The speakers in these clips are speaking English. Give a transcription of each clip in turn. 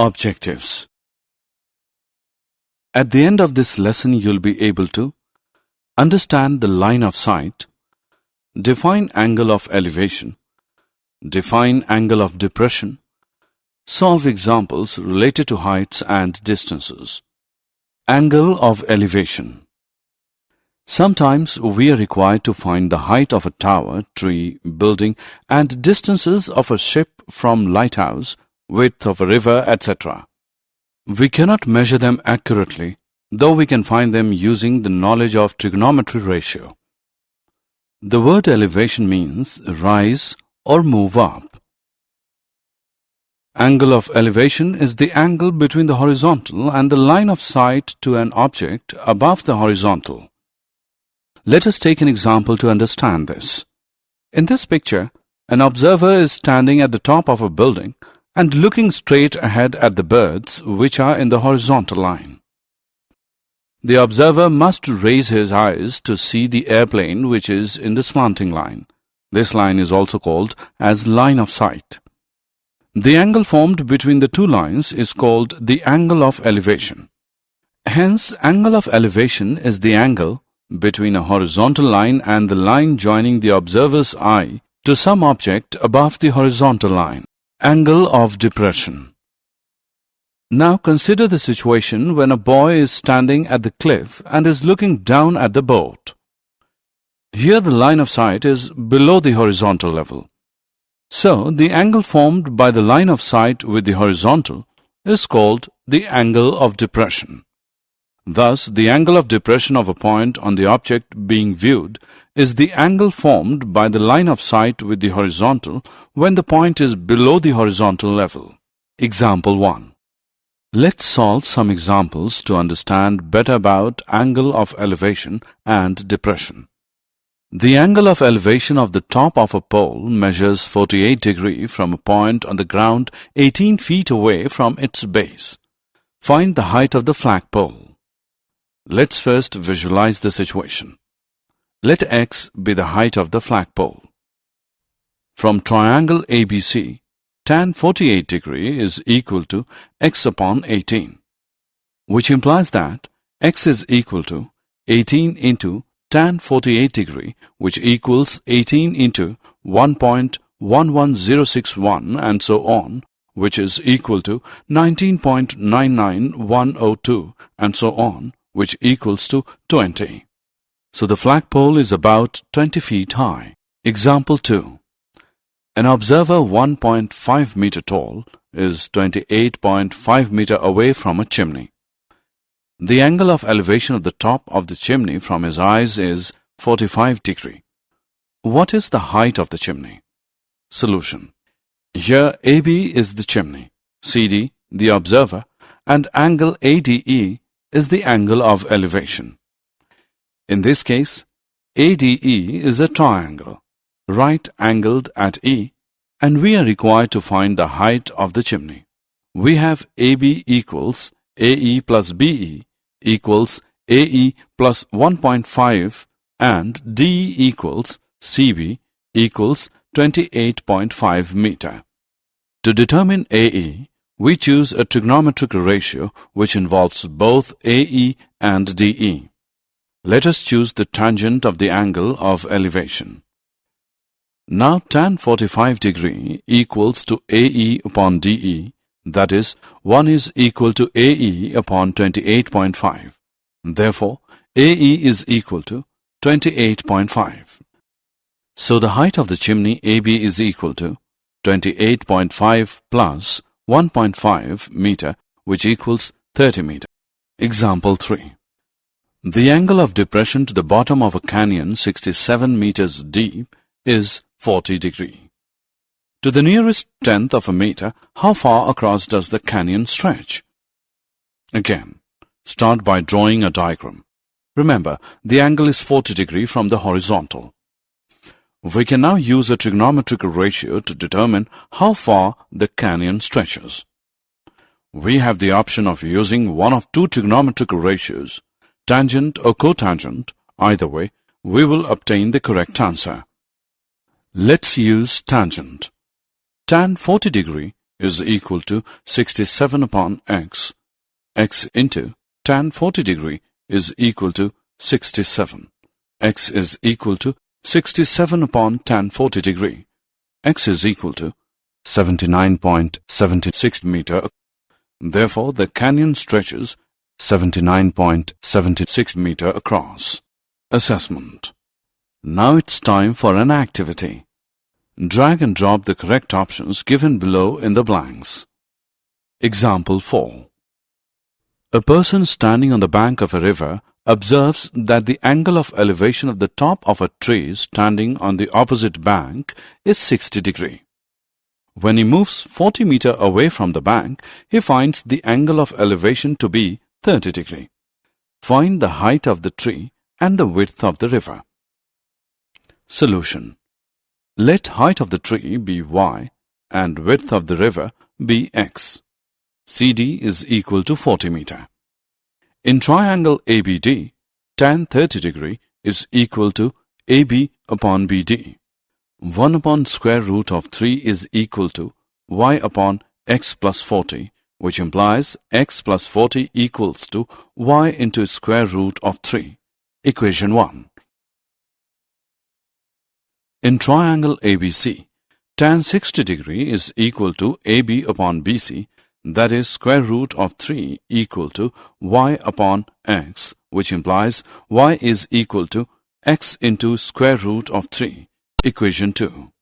Objectives. At the end of this lesson, you'll be able to understand the line of sight, define angle of elevation, define angle of depression, solve examples related to heights and distances. Angle of elevation. Sometimes we are required to find the height of a tower, tree, building, and distances of a ship from lighthouse, width of a river, etc. We cannot measure them accurately, though we can find them using the knowledge of trigonometry ratio. The word elevation means rise or move up. Angle of elevation is the angle between the horizontal and the line of sight to an object above the horizontal. Let us take an example to understand this. In this picture, an observer is standing at the top of a building and looking straight ahead at the birds which are in the horizontal line. The observer must raise his eyes to see the airplane which is in the slanting line. This line is also called as line of sight. The angle formed between the two lines is called the angle of elevation. Hence, angle of elevation is the angle between a horizontal line and the line joining the observer's eye to some object above the horizontal line. Angle of depression. Now consider the situation when a boy is standing at the cliff and is looking down at the boat. Here the line of sight is below the horizontal level. So the angle formed by the line of sight with the horizontal is called the angle of depression. Thus, the angle of depression of a point on the object being viewed is the angle formed by the line of sight with the horizontal when the point is below the horizontal level. Example 1. Let's solve some examples to understand better about angle of elevation and depression. The angle of elevation of the top of a pole measures 48 degrees from a point on the ground 18 feet away from its base. Find the height of the flagpole. Let's first visualize the situation. Let x be the height of the flagpole. From triangle ABC, tan 48 degree is equal to x upon 18, which implies that x is equal to 18 into tan 48 degree, which equals 18 into 1.11061 and so on, which is equal to 19.99102 and so on, which equals to 20. So the flagpole is about 20 feet high. Example 2. An observer 1.5 meter tall is 28.5 meter away from a chimney. The angle of elevation of the top of the chimney from his eyes is 45 degrees. What is the height of the chimney? Solution. Here AB is the chimney, CD the observer, and angle ADE is the angle of elevation. In this case, ADE is a triangle, right-angled at E, and we are required to find the height of the chimney. We have AB equals AE plus BE equals AE plus 1.5 and DE equals CB equals 28.5 meter. To determine AE, we choose a trigonometric ratio which involves both AE and DE. Let us choose the tangent of the angle of elevation. Now tan 45 degree equals to AE upon DE, that is, 1 is equal to AE upon 28.5. Therefore, AE is equal to 28.5. So the height of the chimney AB is equal to 28.5 plus 1.5 meter, which equals 30 meter. Example 3. The angle of depression to the bottom of a canyon 67 meters deep is 40 degrees. To the nearest tenth of a meter, how far across does the canyon stretch? Again, start by drawing a diagram. Remember, the angle is 40 degrees from the horizontal. We can now use a trigonometric ratio to determine how far the canyon stretches. We have the option of using one of two trigonometric ratios, tangent or cotangent. Either way, we will obtain the correct answer. Let's use tangent. Tan 40 degree is equal to 67 upon x. X into tan 40 degree is equal to 67. X is equal to 67 upon tan 40 degree. X is equal to 79.76 meter. Therefore, the canyon stretches 79.76 meter across. Assessment. Now it's time for an activity. Drag and drop the correct options given below in the blanks. Example 4. A person standing on the bank of a river observes that the angle of elevation of the top of a tree standing on the opposite bank is 60 degree. When he moves 40 meter away from the bank, he finds the angle of elevation to be 30 degree. Find the height of the tree and the width of the river. Solution. Let height of the tree be y and width of the river be x. CD is equal to 40 meter. In triangle ABD, tan 30 degree is equal to AB upon BD. 1 upon square root of 3 is equal to y upon x plus 40, which implies x plus 40 equals to y into square root of 3. Equation 1. In triangle ABC, tan 60 degree is equal to AB upon BC, that is square root of 3 equal to y upon x, which implies y is equal to x into square root of 3. Equation 2.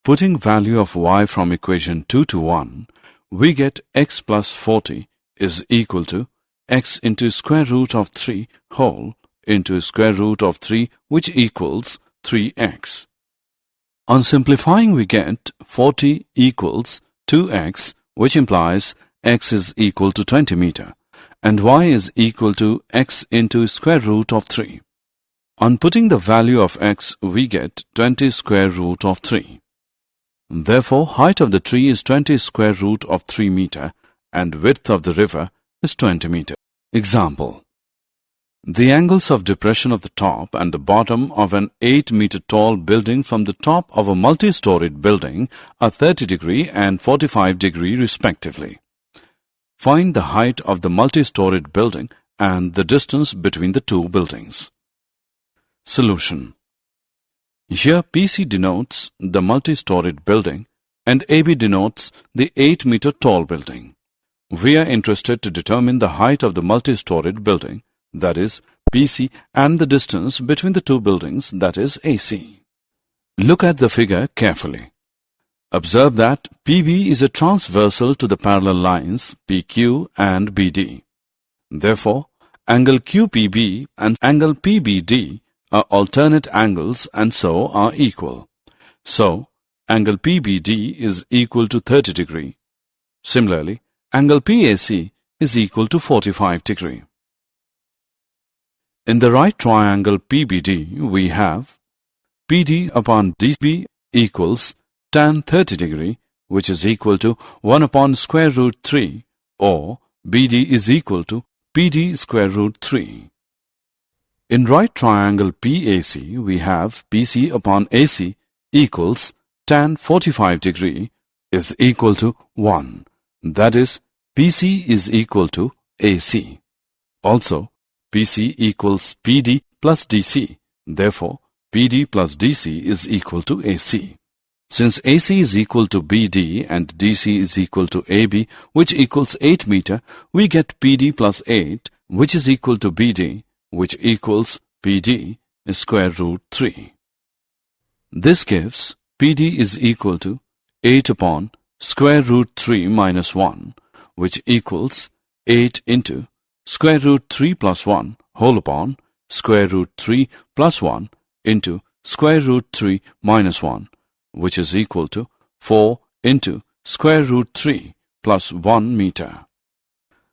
Putting value of y from equation 2 to 1, we get x plus 40 is equal to x into square root of 3 whole into square root of 3, which equals 3x. On simplifying, we get 40 equals 2x, which implies x is equal to 20 meter, and y is equal to x into square root of 3. On putting the value of x, we get 20 square root of 3. Therefore, height of the tree is 20 square root of 3 meter, and width of the river is 20 meter. Example. The angles of depression of the top and the bottom of an 8-meter tall building from the top of a multi-storied building are 30 degree and 45 degree respectively. Find the height of the multi-storied building and the distance between the two buildings. Solution. Here PC denotes the multi-storied building and AB denotes the 8-meter tall building. We are interested to determine the height of the multi-storied building, that is BC, and the distance between the two buildings, that is AC. Look at the figure carefully. Observe that PB is a transversal to the parallel lines PQ and BD. Therefore, angle QPB and angle PBD are alternate angles and so are equal. So, angle PBD is equal to 30 degree. Similarly, angle PAC is equal to 45 degree. In the right triangle PBD, we have PD upon DB equals tan 30 degree, which is equal to 1 upon square root 3, or BD is equal to PD square root 3. In right triangle PAC, we have PC upon AC equals tan 45 degree is equal to 1. That is, PC is equal to AC. Also, PC equals PD plus DC. Therefore, PD plus DC is equal to AC. Since AC is equal to BD and DC is equal to AB, which equals 8 meter, we get PD plus 8, which is equal to BD, which equals PD square root 3. This gives PD is equal to 8 upon square root 3 minus 1, which equals 8 into square root 3 plus 1 whole upon square root 3 plus 1 into square root 3 minus 1, which is equal to 4 into square root 3 plus 1 meter.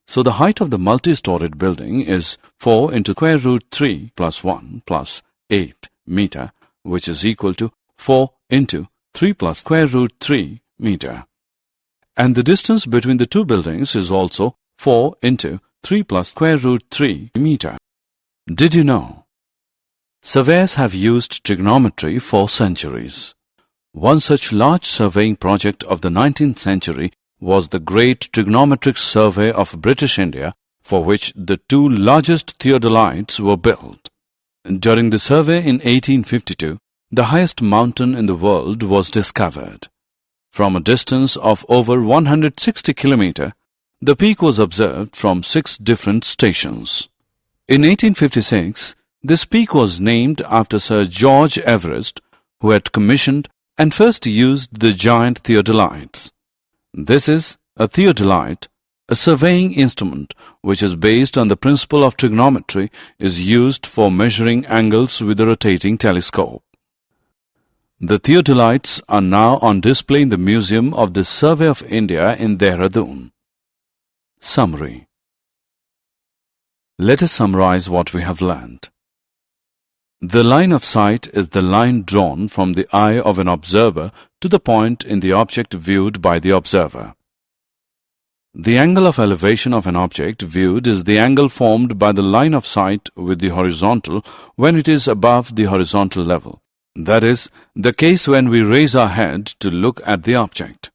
So the height of the multi-storied building is 4 into square root 3 plus 1 plus 8 meter, which is equal to 4 into 3 plus square root 3 meter. And the distance between the two buildings is also 4 into 3 plus square root 3 meter. Did you know? Surveyors have used trigonometry for centuries. One such large surveying project of the 19th century was the Great Trigonometric Survey of British India, for which the two largest theodolites were built. During the survey in 1852, the highest mountain in the world was discovered. From a distance of over 160 kilometers, the peak was observed from 6 different stations. In 1856, this peak was named after Sir George Everest, who had commissioned and first used the giant theodolites. This is a theodolite, a surveying instrument which is based on the principle of trigonometry, is used for measuring angles with a rotating telescope. The theodolites are now on display in the Museum of the Survey of India in Dehradun. Summary. Let us summarize what we have learned. The line of sight is the line drawn from the eye of an observer to the point in the object viewed by the observer. The angle of elevation of an object viewed is the angle formed by the line of sight with the horizontal when it is above the horizontal level. That is the case when we raise our head to look at the object.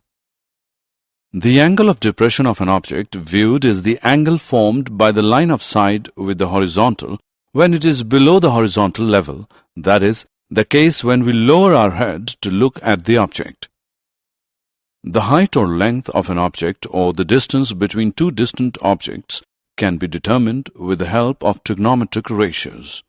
The angle of depression of an object viewed is the angle formed by the line of sight with the horizontal when it is below the horizontal level, that is, the case when we lower our head to look at the object. The height or length of an object or the distance between two distant objects can be determined with the help of trigonometric ratios.